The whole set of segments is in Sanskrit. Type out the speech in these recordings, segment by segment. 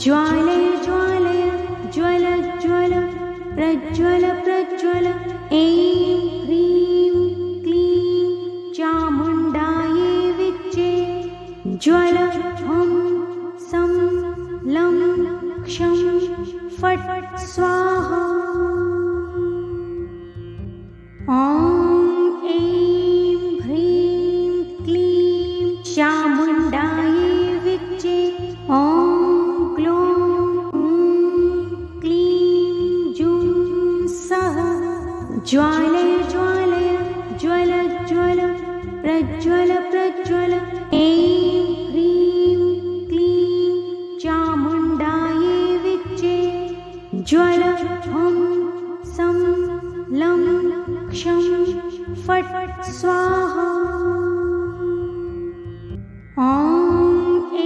ज्वालय ज्वालय ज्वल ज्वल प्रज्वल प्रज्वल ऐं ह्रीं क्लीं चामुण्डायै विच्चे ज्वल हुं सं लं क्षं फट् स्वाहा। ॐ ऐं ह्रीं क्लीं चामुण्डायै विच्चे ॐ ज्वालय ज्वालय ज्वल ज्वल प्रज्वल प्रज्वल ऐं ह्रीं क्लीं चामुण्डायै विच्चे ज्वल हुं सं लं क्षं फट् स्वाहा। ॐ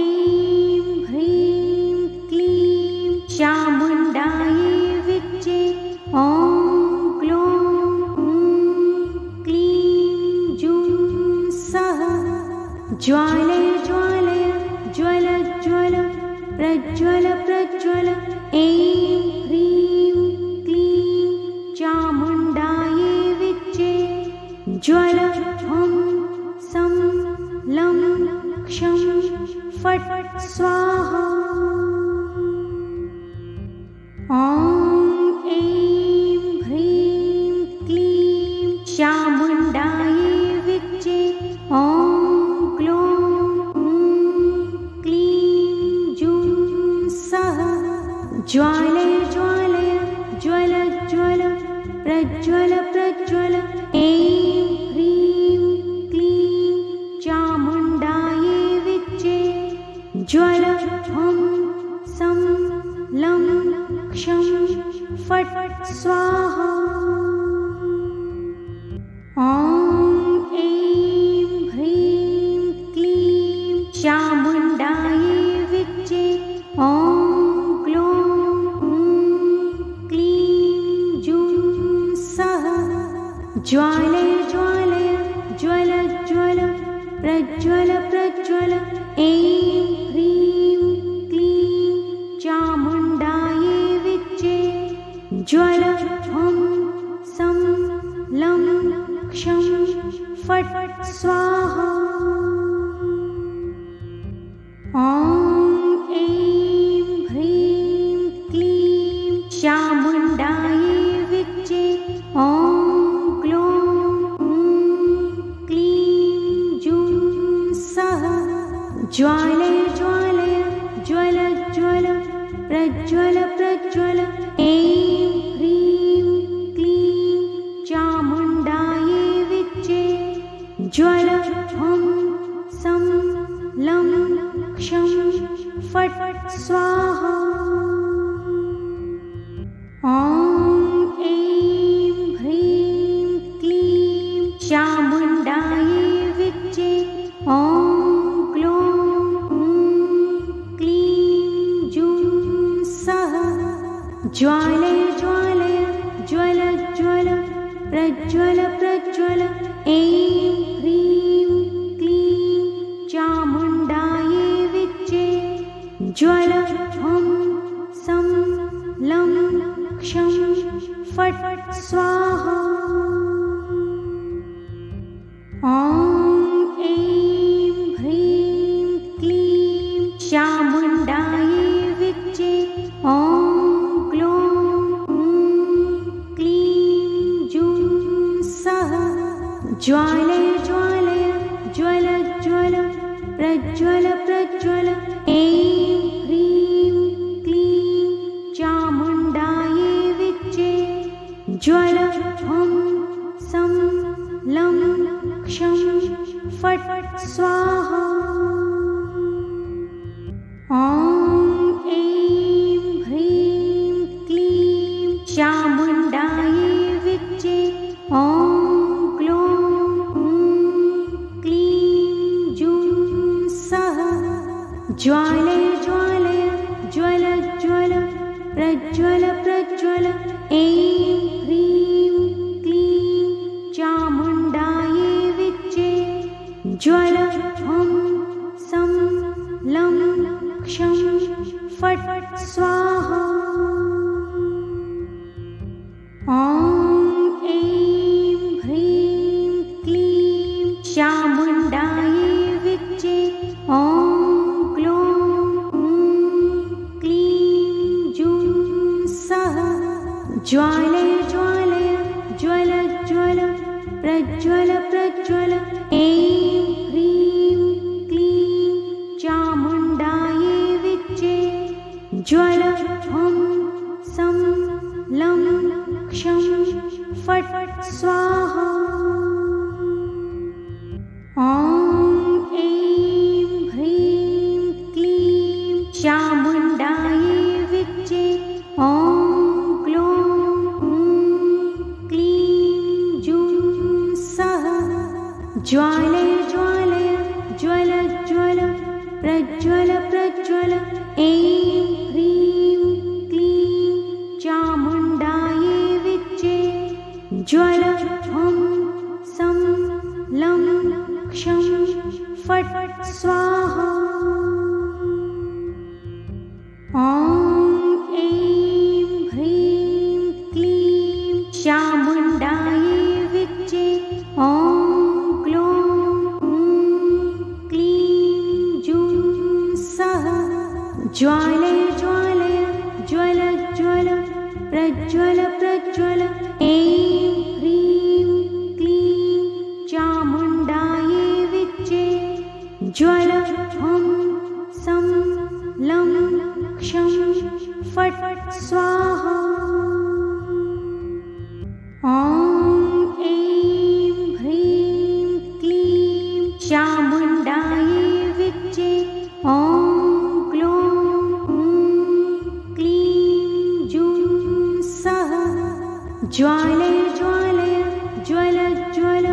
ऐं ह्रीं क्लीं चामुण्डायै विच्चे ॐ ज्वालय ज्वालय ज्वल ज्वल प्रज्वल प्रज्वल ऐं ह्रीं क्लीं चामुण्डायै विच्चे ज्वल हुं सं लं क्षं फट् स्वाहा। ॐ ऐं ह्रीं क्लीं चामुण्डायै विच्चे ॐ ज्वालय ज्वालय ज्वल ज्वल प्रज्वल प्रज्वल ऐं ह्रीं क्लीं चामुण्डायै विच्चे ज्वल हुं सं लं क्षं फट् स्वाहा। ॐ ऐं ह्रीं क्लीं चामुण्डायै विच्चे ॐ ज्वालय ज्वालय ज्वल ज्वल प्रज्वल प्रज्वल ऐं ह्रीं क्लीं चामुण्डायै विच्चे ज्वल हुं सं लं क्षं फट् स्वाहा। ॐ ऐं ह्रीं क्लीं चामुण्डायै विच्चे ॐ ज्वालय ज्वालय ज्वल ज्वल प्रज्वल प्रज्वल ऐं ह्रीं क्लीं चामुण्डायै विच्चे ज्वल हुं सं लं क्षं फट् स्वाहा। ॐ ऐं ह्रीं क्लीं चामुण्डायै विच्चे ॐ ज्वालय ज्वालय ज्वल ज्वल प्रज्वल प्रज्वल ऐं ह्रीं क्लीं चामुण्डायै विच्चे ज्वल हुं सं लं क्षं फट् स्वाहा। ॐ ऐं ह्रीं क्लीं चामुण्डायै विच्चे ॐ ज्वालय ज्वालय ज्वल ज्वल प्रज्वल प्रज्वल ऐं ह्रीं क्लीं चामुण्डायै विच्चे ज्वल हुं सं लं क्षं फट् स्वाहा। ॐ ऐं ह्रीं क्लीं चामुण्डायै विच्चे ॐ ज्वालय ज्वालय ज्वल ज्वल प्रज्वल प्रज्वल ऐं ह्रीं क्लीं चामुण्डायै विच्चे ज्वल हुं सं लं क्षं फट् स्वाहा। ॐ ऐं ह्रीं क्लीं चामुण्डायै विद्ये। ॐ ग्लौं क्लीं जूं सः ज्वालय ज्वालय ज्वल ज्वल प्रज्वल प्रज्वल। ऐं ह्रीं क्लीं चामुण्डायै विद्ये। ज्वल हं सं लं क्षं फट् स्वाहा। ॐ ऐं ह्रीं क्लीं चामुण्डायै विद्ये। ॐ ग्लौं क्लीं जूं सः ज्वालय ज्वालय ज्वल ज्वल प्रज्वल प्रज्वल। ऐं ह्रीं क्लीं चामुण्डायै विद्ये। ज्वल हं सं लं क्षं फट् स्वाहा। ॐ ऐं ह्रीं क्लीं चामुण्डायै विद्ये। ॐ ग्लौं क्लीं जूं सः ज्वालय ज्वालय ज्वल ज्वल प्रज्वल प्रज्वल। ऐं ह्रीं क्लीं चामुण्डायै विद्ये। ज्वल हं सं लं क्षं फट् स्वाहा। ॐ ऐं ह्रीं क्लीं चामुण्डायै विद्ये। ॐ ग्लौं क्लीं जूं सः ज्वालय ज्वालय ज्वल ज्वल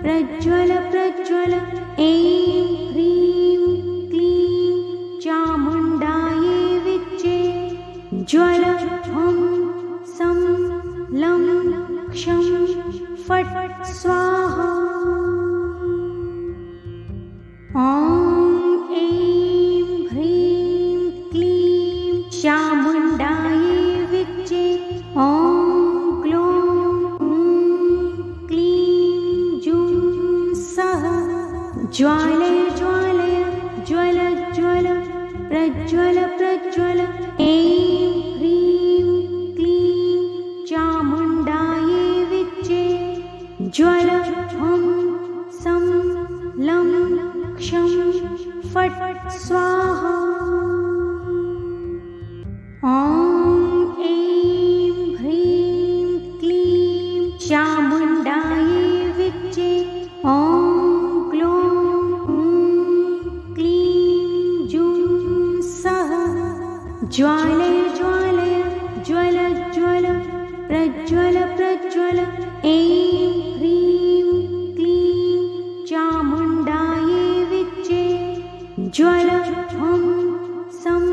प्रज्वल प्रज्वल। ऐं ह्रीं क्लीं चामुण्डायै विद्ये। ज्वल हं सं लं क्षं फट् स्वाहा। ॐ ऐं ह्रीं क्लीं चामुण्डायै विद्ये। ॐ ग्लौं क्लीं जूं सः ज्वालय ज्वालय ज्वल ज्वल प्रज्वल प्रज्वल। ऐं ह्रीं क्लीं चामुण्डायै विद्ये। ज्वल हं सं लं क्षं फट् स्वाहा। ॐ ऐं ह्रीं क्लीं चामुण्डायै विद्ये। ॐ ग्लौं क्लीं जूं सः ज्वालय ज्वालय ज्वल ज्वल प्रज्वल प्रज्वल। ऐं ह्रीं क्लीं चामुण्डायै विद्ये। ज्वल हं सं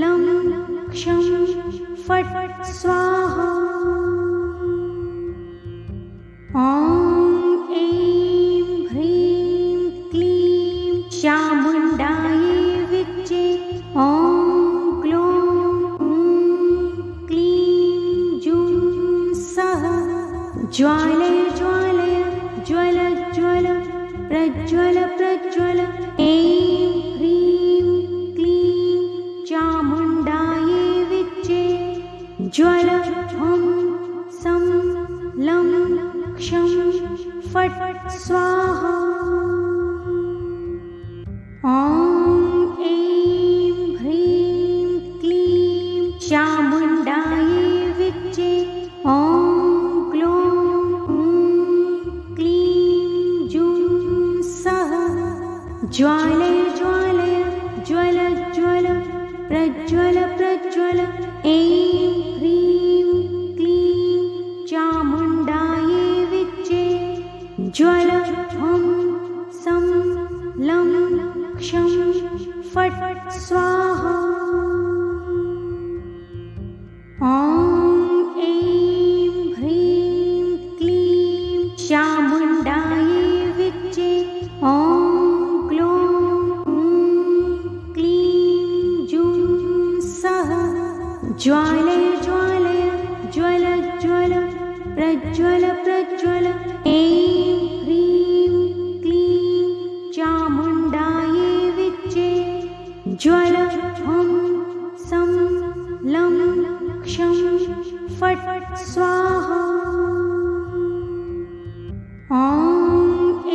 लं क्षं फट् स्वाहा। ॐ ऐं ह्रीं क्लीं चामुण्डायै विद्ये। ॐ ग्लौं क्लीं जूं सः ज्वालय ज्वालय ज्वल ज्वल प्रज्वल प्रज्वल। ऐं ह्रीं क्लीं चामुण्डायै विद्ये। ज्वल हं सं लं क्षं फट् स्वाहा। ॐ ऐं ह्रीं क्लीं चामुण्डायै विद्ये। ॐ ग्लौं क्लीं जूं सः ज्वालय ज्वालय ज्वल ज्वल प्रज्वल प्रज्वल। ऐं ह्रीं क्लीं चामुण्डायै विद्ये। ज्वल हं सं लं क्षं फट् स्वाहा। ॐ ऐं ह्रीं क्लीं चामुण्डायै विद्ये। ॐ ग्लौं क्लीं जूं ज्वालय ज्वालय ज्वल ज्वल प्रज्वल प्रज्वल ऐं ह्रीं क्लीं चामुण्डायै विच्चे ज्वल हुं सं लं क्षं फट् स्वाहा। ॐ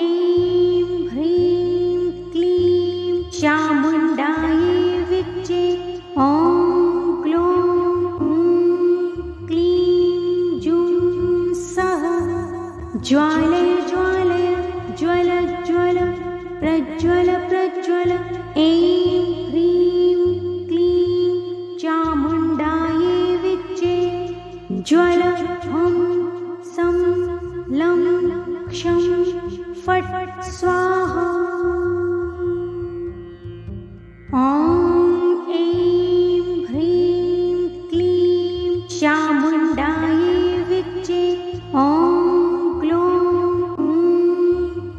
ऐं ह्रीं क्लीं चामुण्डायै विच्चे ॐ ग्लौं क्लीं जूं सः ज्वालय ज्वालय ज्वल ज्वल प्रज्वल प्रज्वल ऐं ह्रीं क्लीं चामुण्डायै विच्चे ज्वल हुं सं लं क्षं फट् स्वाहा। ॐ ऐं ह्रीं क्लीं चामुण्डायै विच्चे ॐ ग्लौं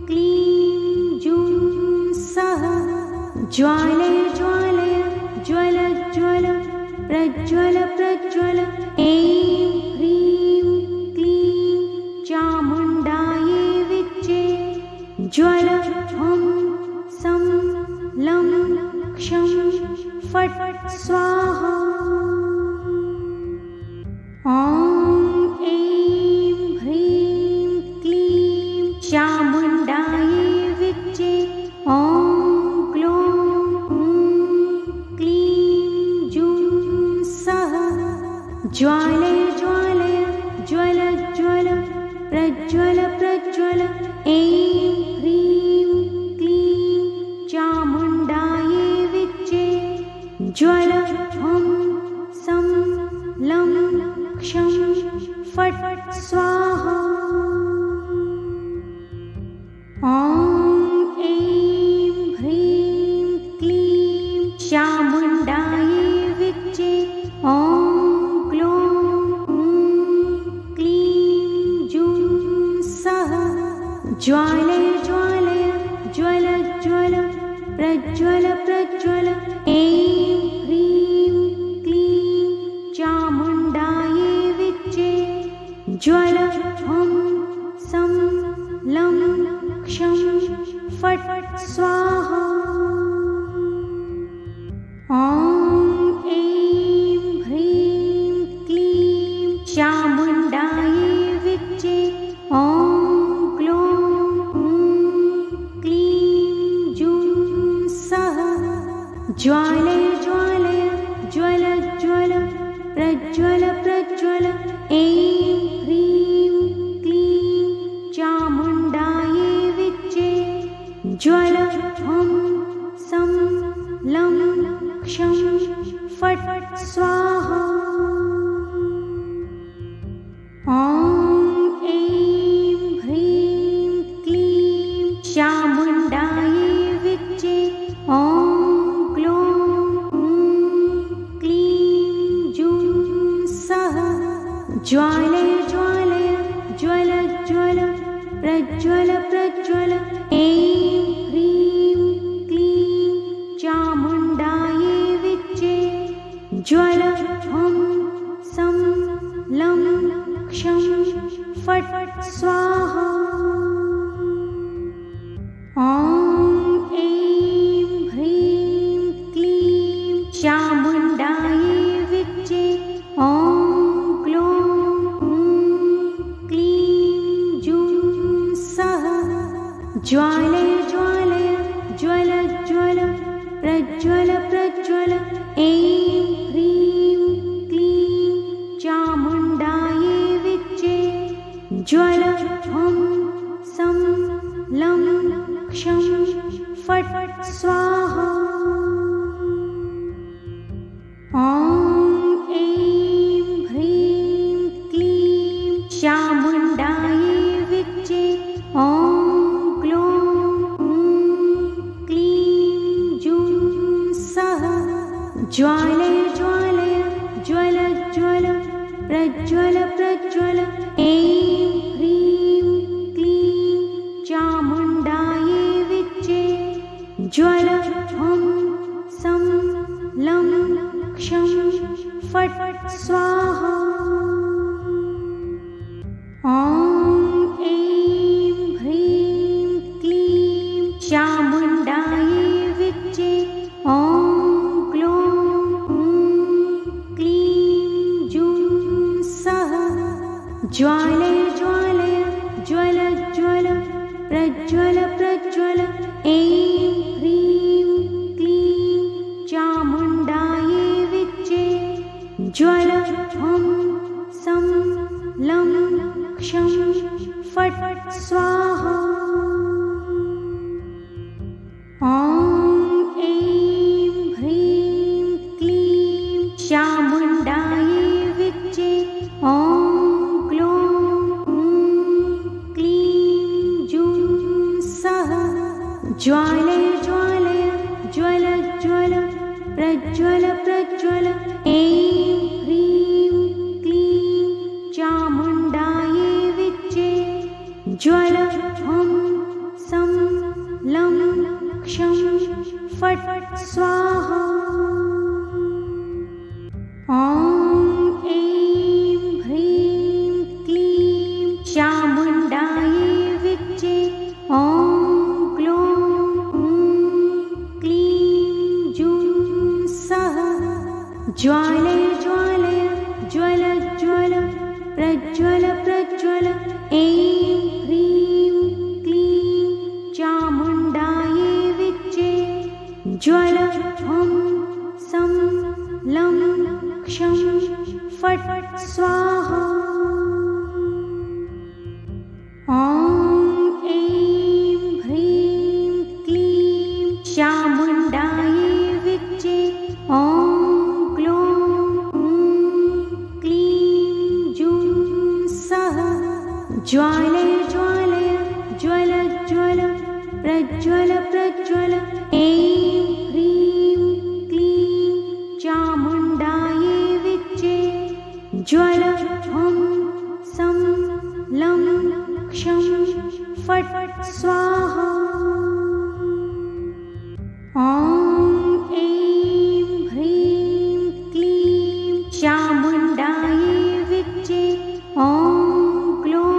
क्लीं जूं सः ज्वालय ज्वालय ज्वल ज्वल प्रज्वल प्रज्वल ऐं ह्रीं क्लीं चामुण्डायै विच्चे ज्वल हुं सं लं क्षं फट् स्वाहा। ॐ ऐं ह्रीं क्लीं चामुण्डायै विच्चे ॐ ग्लौं क्लीं जूं सः ज्वालय ज्वालय ज्वल ज्वल प्रज्वल प्रज्वल ऐं ह्रीं क्लीं चामुण्डायै विच्चे ज्वल हुं सं लं क्षं फट् स्वाहा। ॐ ऐं ह्रीं क्लीं चामुण्डायै विच्चे ॐ ग्लौं क्लीं जूं सः ज्वालय ज्वालय ज्वल ज्वल प्रज्वल प्रज्वल ऐं ह्रीं क्लीं चामुण्डायै विच्चे ज्वल हुं सं लं क्षं फट् स्वाहा। ॐ ऐं ह्रीं क्लीं चामुण्डायै विच्चे ॐ ग्लौं क्लीं जूं सः ज्वालय ज्वालय ज्वल ज्वल प्रज्वल प्रज्वल ऐं ह्रीं क्लीं चामुण्डायै विच्चे ज्वल हुं सं लं क्षं फट् स्वाहा। ॐ ऐं ह्रीं क्लीं चामुण्डायै विच्चे ॐ ग्लौं क्लीं जूं सः ज्वालय ज्वालय ज्वल ज्वल प्रज्वल प्रज्वल ऐं ह्रीं क्लीं चामुण्डायै विच्चे ज्वल हुं सं लं क्षं फट् स्वाहा। ॐ ऐं ह्रीं क्लीं चामुण्डायै विच्चे ॐ ग्लौं क्लीं जूं सः ज्वालय ज्वालय ज्वल ज्वल प्रज्वल प्रज्वल ऐं ह्रीं क्लीं चामुण्डायै विच्चे ज्वल हुं सं लं क्षं फट् स्वाहा। ॐ ऐं ह्रीं क्लीं चामुण्डायै विच्चे ॐ ग्लौं क्लीं जूं सः ज्वालय ज्वालय ज्वल ज्वल प्रज्वल प्रज्वल ऐं ह्रीं क्लीं चामुण्डायै विच्चे ज्वल हुं सं लं क्षं फट् स्वाहा। ॐ ऐं ह्रीं क्लीं चामुण्डायै विच्चे। ॐ ग्लौं क्लीं जूं सः ज्वालय ज्वालय ज्वल ज्वल प्रज्वल प्रज्वल। ऐं ह्रीं क्लीं चामुण्डायै विच्चे। ज्वल हं सं लं क्षं फट् स्वाहा। ॐ ऐं ह्रीं क्लीं चामुण्डायै विच्चे। ॐ ग्लौं क्लीं जूं सः ज्वालय ज्वालय ज्वल ज्वल प्रज्वल प्रज्वल। ऐं ह्रीं क्लीं चामुण्डायै विच्चे। ज्वल हं सं लं क्षं फट् स्वाहा। ॐ ऐं ह्रीं क्लीं चामुण्डायै विच्चे। ॐ ग्लौं क्लीं जूं सः ज्वालय ज्वालय ज्वल ज्वल प्रज्वल प्रज्वल। ऐं ह्रीं क्लीं चामुण्डायै विच्चे। ज्वल हं सं लं क्षं फट् स्वाहा। ॐ ऐं ह्रीं क्लीं चामुण्डायै विच्चे। ॐ ग्लौं क्लीं जूं सः ज्वालय ज्वालय ज्वल ज्वल प्रज्वल प्रज्वल। ऐं ह्रीं क्लीं चामुण्डायै विच्चे। ज्वल हं सं लं क्षं फट् स्वाहा। ॐ ऐं ह्रीं क्लीं चामुण्डायै विच्चे। ॐ ग्लौं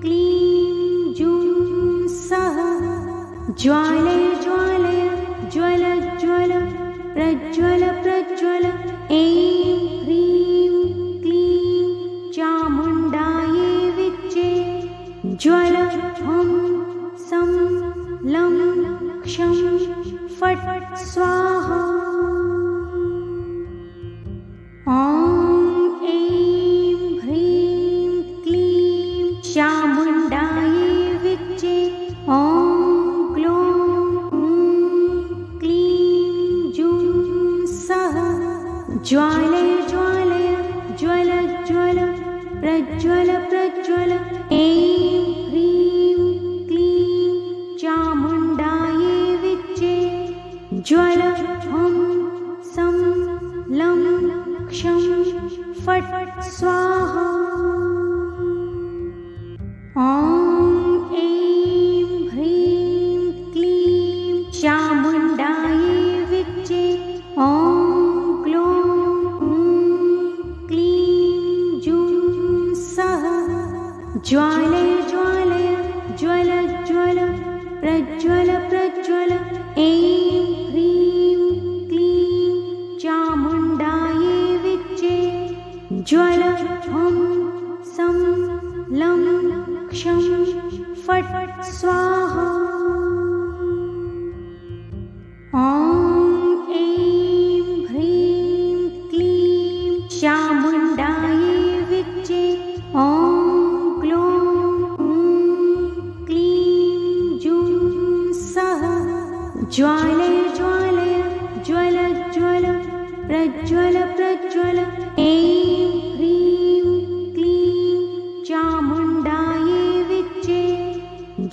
क्लीं जूं सः ज्वालय ज्वालय ज्वल ज्वल प्रज्वल प्रज्वल। ऐं ह्रीं क्लीं चामुण्डायै विच्चे। ज्वल हं सं लं क्षं फट् स्वाहा। ॐ ऐं ह्रीं क्लीं चामुण्डायै विच्चे। ॐ ग्लौं क्लीं जूं सः ज्वालय ज्वालय ज्वल ज्वल प्रज्वल प्रज्वल। ऐं ह्रीं क्लीं चामुण्डायै विच्चे। ज्वल हं सं लं क्षं फट् स्वाहा। ॐ ऐं ह्रीं क्लीं चामुण्डायै विच्चे। ॐ ग्लौं क्लीं जूं सः ज्वालय ज्वालय ज्वल ज्वल प्रज्वल प्रज्वल। ऐं ह्रीं क्लीं चामुण्डायै विच्चे। ज्वल हं सं लं क्षं फट् स्वाहा। ॐ ऐं ह्रीं क्लीं चामुण्डायै विच्चे। ॐ ग्लौं क्लीं जूं सः ज्वालय ज्वालय ज्वल ज्वल प्रज्वल प्रज्वल। ऐं ह्रीं क्लीं चामुण्डायै विच्चे।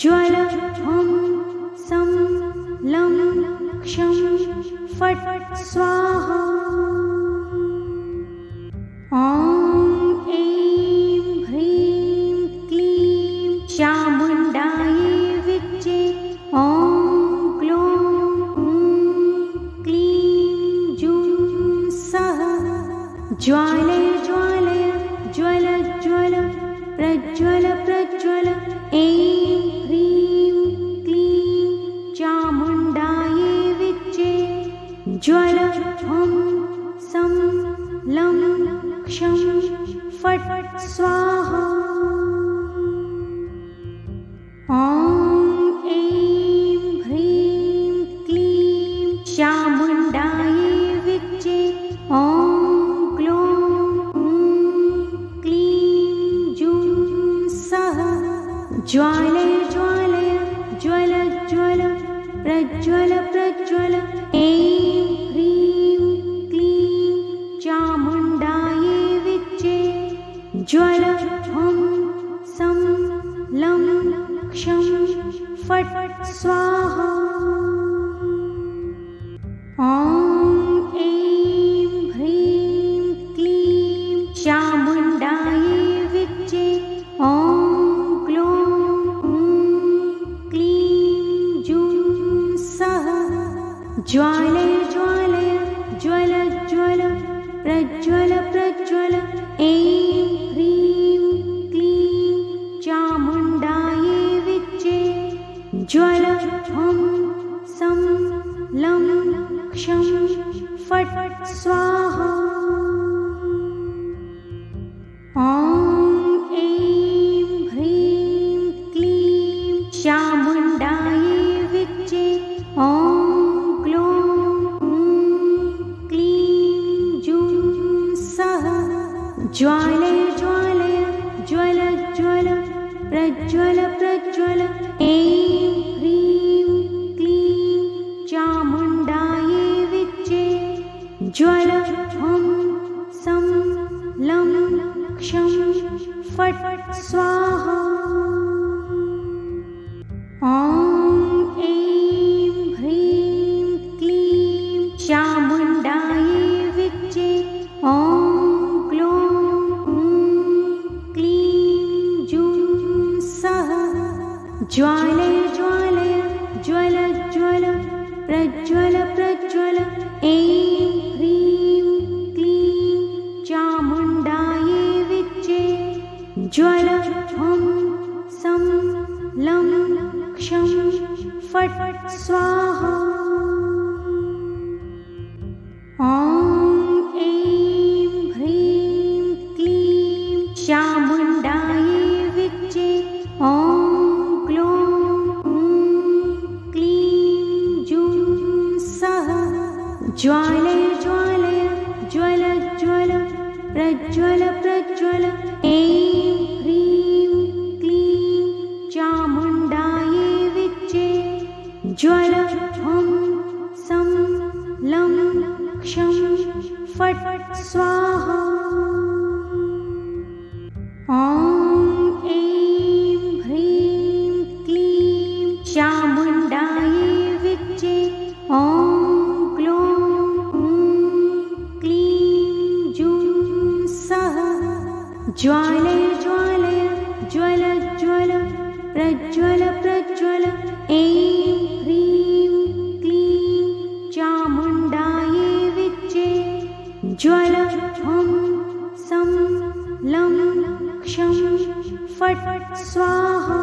ज्वल हं सं लं क्षं फट् स्वाहा। ॐ ऐं ह्रीं क्लीं चामुण्डायै विच्चे। ॐ ग्लौं क्लीं जूं सः ज्वालय ज्वालय ज्वल ज्वल प्रज्वल प्रज्वल ऐं ह्रीं क्लीं चामुण्डायै विद्ये ज्वल हुं सं लं क्षं फट् स्वाहा। ॐ ऐं ह्रीं क्लीं चामुण्डायै विद्ये ॐ ग्लौं क्लीं जूं सः ज्वालय ज्वालय ज्वल ज्वल प्रज्वल प्रज्वल ऐं ह्रीं क्लीं चामुण्डायै विद्ये ज्वल हुं सं लं क्षं फट् स्वाहा। ॐ ऐं ह्रीं क्लीं चामुण्डायै विद्ये ॐ ग्लौं क्लीं जूं सः ज्वालय ज्वालय ज्वल ज्वल प्रज्वल प्रज्वल ऐं ह्रीं क्लीं चामुण्डायै विद्ये ज्वल हुं सं लं क्षं फट् स्वाहा। ॐ ऐं ह्रीं क्लीं चामुण्डायै विद्ये ॐ ग्लौं क्लीं जूं सः ज्वालय ज्वालय ज्वल ज्वल प्रज्वल प्रज्वल ऐं ह्रीं क्लीं चामुण्डायै विद्ये ज्वल हुं सं लं क्षं फट् स्वाहा। ॐ ऐं ह्रीं क्लीं चामुण्डायै विद्ये ॐ ग्लौं क्लीं जूं सः ज्वालय ज्वालय ज्वल ज्वल प्रज्वल प्रज्वल ऐं ह्रीं क्लीं चामुण्डायै विद्ये ज्वल हुं सं लं क्षं फट् स्वाहा। ॐ ऐं ह्रीं क्लीं चामुण्डायै विद्ये ॐ ग्लौं क्लीं जूं सः ज्वालय ज्वालय ज्वल ज्वल प्रज्वल प्रज्वल ऐं ह्रीं क्लीं चामुण्डायै विद्ये ज्वल हुं सं लं क्षं फट् स्वाहा। ॐ ऐं ह्रीं क्लीं चामुण्डायै विद्ये ॐ ग्लौं क्लीं जूं सः ज्वालय ज्वालय ज्वल ज्वल प्रज्वल प्रज्वल ऐं ह्रीं क्लीं चामुण्डायै विद्ये ज्वल हुं सं लं क्षं फट् स्वाहा।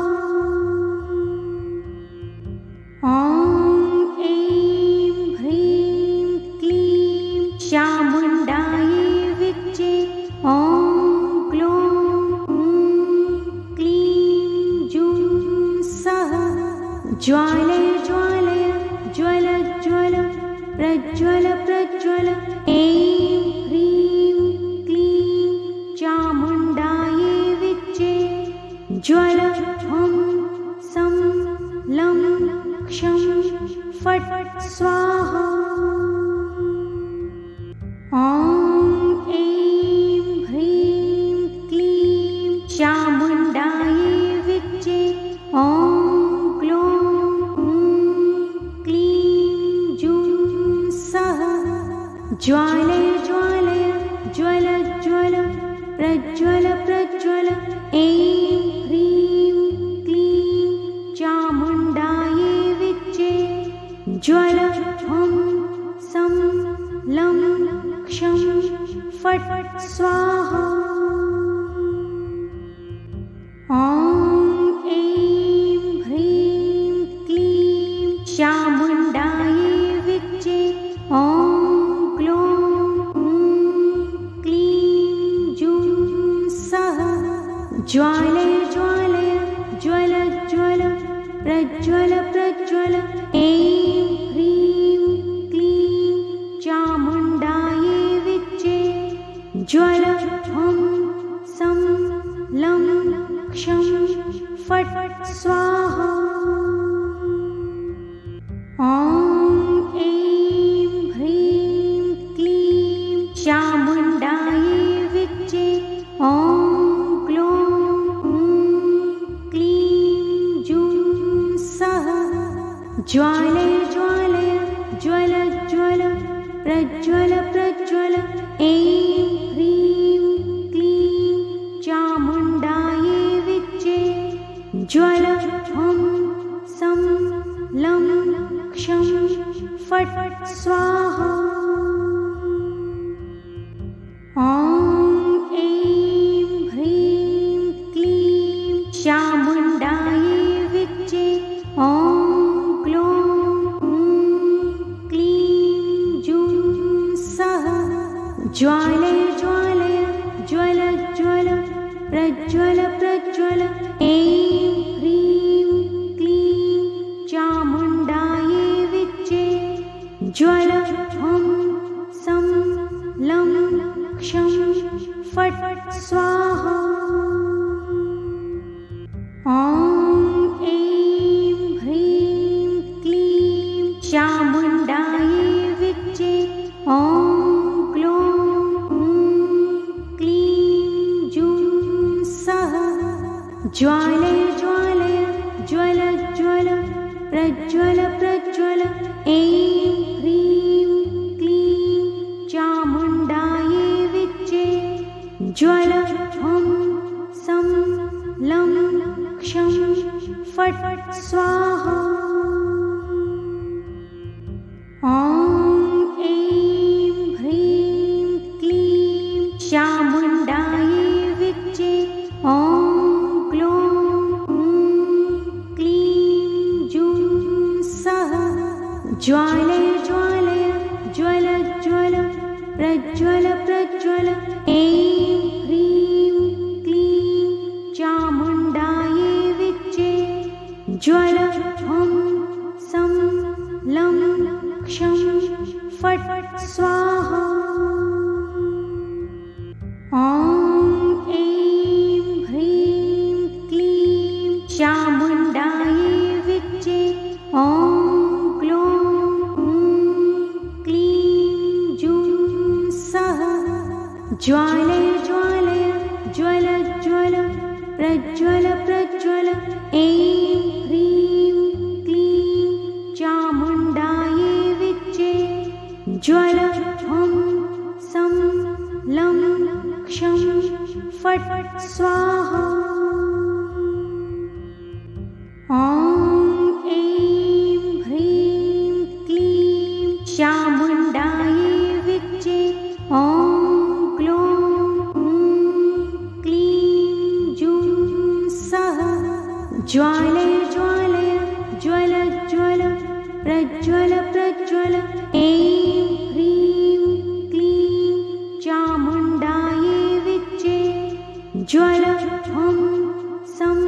ॐ ऐं ह्रीं क्लीं चामुण्डायै विद्ये ॐ ग्लौं क्लीं जूं सः ज्वालय ज्वालय ज्वल ज्वल प्रज्वल प्रज्वल ऐं ह्रीं क्लीं चामुण्डायै विद्ये ज्वल हुं सं लं क्षं फट् स्वाहा। ॐ ऐं ह्रीं क्लीं चामुण्डायै विद्ये ॐ ग्लौं क्लीं जूं सः ज्वालय ज्वालय ज्वल ज्वल प्रज्वल प्रज्वल ऐं ह्रीं क्लीं चामुण्डायै विद्ये ज्वल हुं सं लं क्षं फट् स्वाहा। ॐ ऐं ह्रीं क्लीं चामुण्डायै विच्चे। ॐ ग्लौं क्लीं जूं सः ज्वालय ज्वालय ज्वल ज्वल प्रज्वल प्रज्वल। ऐं ह्रीं क्लीं चामुण्डायै विच्चे। ज्वल हं सं लं क्षं फट् स्वाहा। ॐ ऐं ह्रीं क्लीं चामुण्डायै विच्चे। ॐ ग्लौं क्लीं जूं सः ज्वालय ज्वालय ज्वल ज्वल प्रज्वल प्रज्वल। ऐं ह्रीं क्लीं चामुण्डायै विच्चे। ज्वल हं सं लं क्षं फट् स्वाहा। ॐ ऐं ह्रीं क्लीं चामुण्डायै विच्चे। ॐ ग्लौं क्लीं जूं सः ज्वालय ज्वालय ज्वल ज्वल प्रज्वल प्रज्वल। ऐं ह्रीं क्लीं चामुण्डायै विच्चे। ज्वल हं सं लं क्षं फट् स्वाहा। ॐ ऐं ह्रीं क्लीं चामुण्डायै विच्चे। ॐ ग्लौं क्लीं जूं सः ज्वालय ज्वालय ज्वल ज्वल प्रज्वल प्रज्वल। ऐं ह्रीं क्लीं चामुण्डायै विच्चे। ज्वल हं सं लं क्षं फट् स्वाहा। ॐ ऐं ह्रीं क्लीं चामुण्डायै विच्चे। ॐ ग्लौं क्लीं जूं सः ज्वालय ज्वालय ज्वल ज्वल प्रज्वल प्रज्वल। ऐं ह्रीं क्लीं चामुण्डायै विच्चे। ज्वल हं सं लं क्षं फट् स्वाहा। ॐ ऐं ह्रीं क्लीं चामुण्डायै विच्चे। ॐ ग्लौं क्लीं जूं सः ज्वालय ज्वालय ज्वल ज्वल प्रज्वल प्रज्वल। ऐं ह्रीं क्लीं चामुण्डायै विच्चे। ज्वल हं सं लं क्षं फट् स्वाहा। ॐ ऐं ह्रीं क्लीं चामुण्डायै विच्चे। ॐ ग्लौं क्लीं जूं सः ज्वालय ज्वालय ज्वल ज्वल प्रज्वल प्रज्वल। ऐं ह्रीं क्लीं चामुण्डायै विच्चे। ज्वल हं सं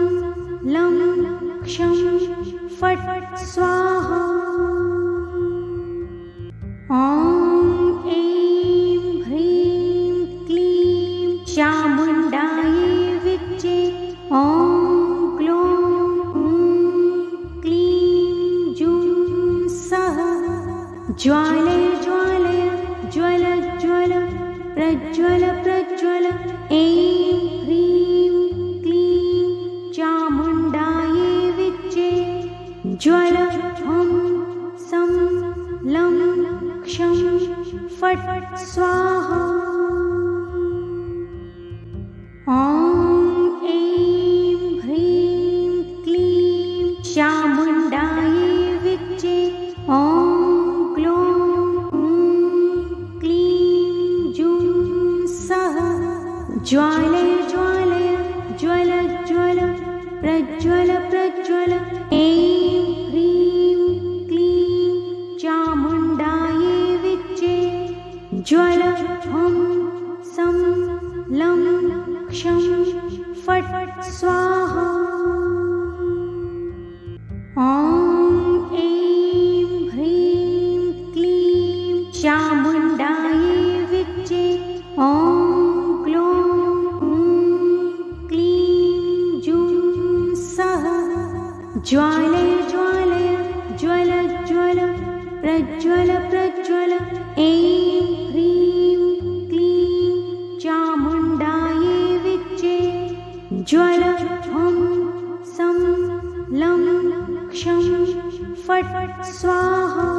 लं क्षं फट् स्वाहा। ॐ ऐं ह्रीं क्लीं चामुण्डायै विच्चे। ॐ ग्लौं क्लीं जूं सः ज्वालय ज्वालय ज्वल ज्वल प्रज्वल प्रज्वल। ऐं ह्रीं क्लीं चामुण्डायै विच्चे। ज्वल हं सं लं क्षं फट् स्वाहा। ॐ ऐं ह्रीं क्लीं चामुण्डायै विच्चे। ॐ ग्लौं क्लीं जूं फट् स्वाहा। ॐ ऐं ह्रीं क्लीं चामुण्डायै विच्चे। ॐ ग्लौं क्लीं जूं सः ज्वालय ज्वालय ज्वल ज्वल प्रज्वल प्रज्वल। ऐं ह्रीं क्लीं चामुण्डायै विच्चे ज्वल ह्रं सं लं क्षं फट् स्वाहा।